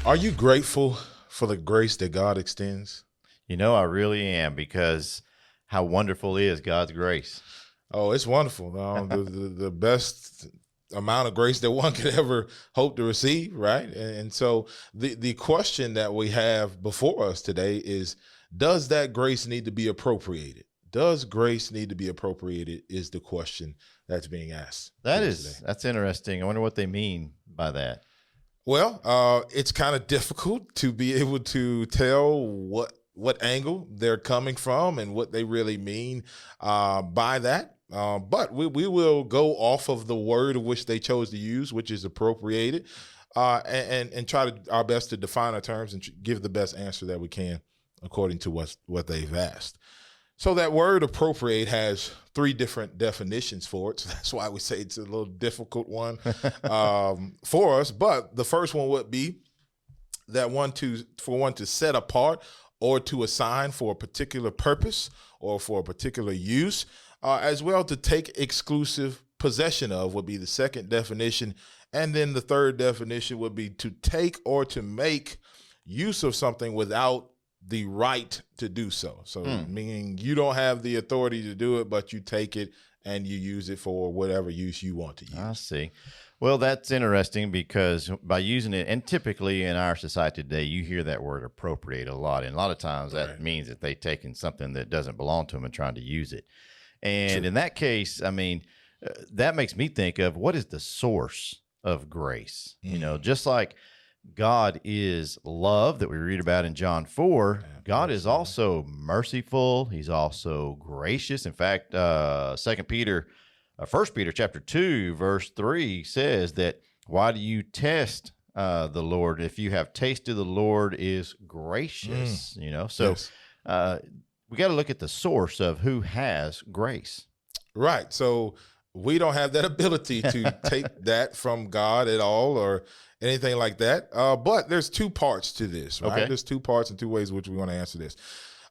Are you grateful for the grace that God extends? I really am because how wonderful is God's grace. Oh, it's wonderful. The best amount of grace that one could ever hope to receive, right? And so the question that we have before us today is, does that grace need to be appropriated? Does grace need to be appropriated is the question that's being asked to us today. That's interesting. I wonder what they mean by that. Well, it's kind of difficult to be able to tell what angle they're coming from and what they really mean by that. But we will go off of the word of which they chose to use, which is appropriated, and try our best to define our terms and give the best answer that we can according to what they've asked. So that word appropriate has three different definitions for it. So that's why we say it's a little difficult one for us. But the first one would be that for one to set apart or to assign for a particular purpose or for a particular use, as well to take exclusive possession of would be the second definition. And then the third definition would be to take or to make use of something without the right to do so. So meaning you don't have the authority to do it, but you take it and you use it for whatever use you want to use. I see. Well, that's interesting because by using it, and typically in our society today, you hear that word appropriate a lot. And a lot of times that means that they've taken something that doesn't belong to them and trying to use it. And in that case, that makes me think of what is the source of grace? Just like God is love that we read about in John 4. God is also merciful. He's also gracious. In fact, 1 Peter chapter 2, verse 3 says that, why do you test the Lord if you have tasted the Lord is gracious? So we got to look at the source of who has grace. Right. So we don't have that ability to take that from God at all or anything like that. But there's two parts to this, right? Okay. There's two parts and two ways which we want to answer this.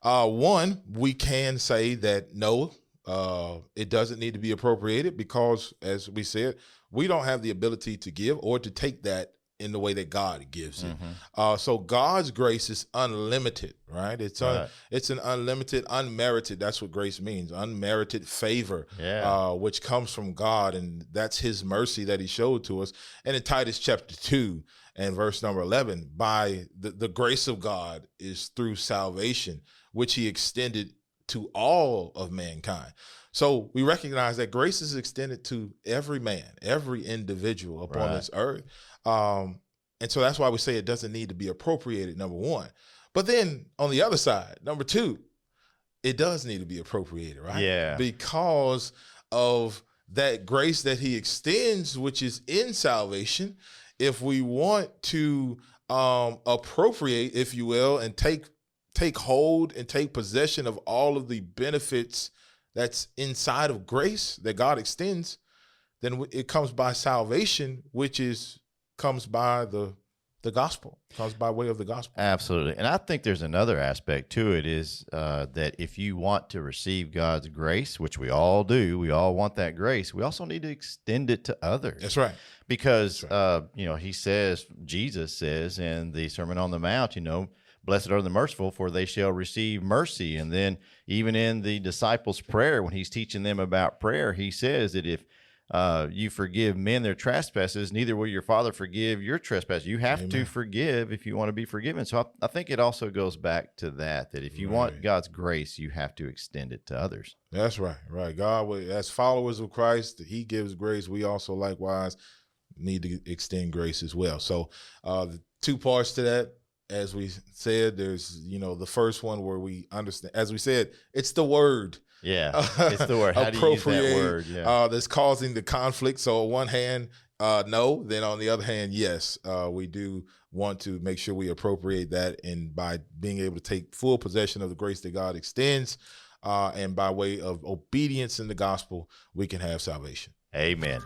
One, we can say that no, it doesn't need to be appropriated because, as we said, we don't have the ability to give or to take that in the way that God gives it. So God's grace is unlimited, right? It's an unlimited, unmerited. That's what grace means. Unmerited favor, which comes from God. And that's his mercy that he showed to us. And in Titus chapter 2 and verse number 11, by the grace of God is through salvation, which he extended to all of mankind. So we recognize that grace is extended to every man, every individual upon this earth. And so that's why we say it doesn't need to be appropriated, number one. But then on the other side, number two, it does need to be appropriated, right? Yeah. Because of that grace that he extends, which is in salvation. If we want to appropriate, if you will, and take hold and take possession of all of the benefits that's inside of grace that God extends, then it comes by salvation, which comes by the gospel, comes by way of the gospel. Absolutely. And I think there's another aspect to it is that if you want to receive God's grace, which we all do, we all want that grace, we also need to extend it to others. That's right. Because, Jesus says in the Sermon on the Mount, blessed are the merciful, for they shall receive mercy. And then even in the disciples' prayer, when he's teaching them about prayer, he says that if you forgive men their trespasses, neither will your Father forgive your trespasses. You have to forgive if you want to be forgiven. So I think it also goes back to that if you want God's grace, you have to extend it to others. That's right. Right. God, as followers of Christ, he gives grace. We also likewise need to extend grace as well. So the two parts to that, as we said, there's, the first one where we understand, as we said, it's the word. Yeah, it's the word. How do you use that word? Yeah. That's causing the conflict. So on one hand, no. Then on the other hand, yes, we do want to make sure we appropriate that. And by being able to take full possession of the grace that God extends, and by way of obedience in the gospel, we can have salvation. Amen.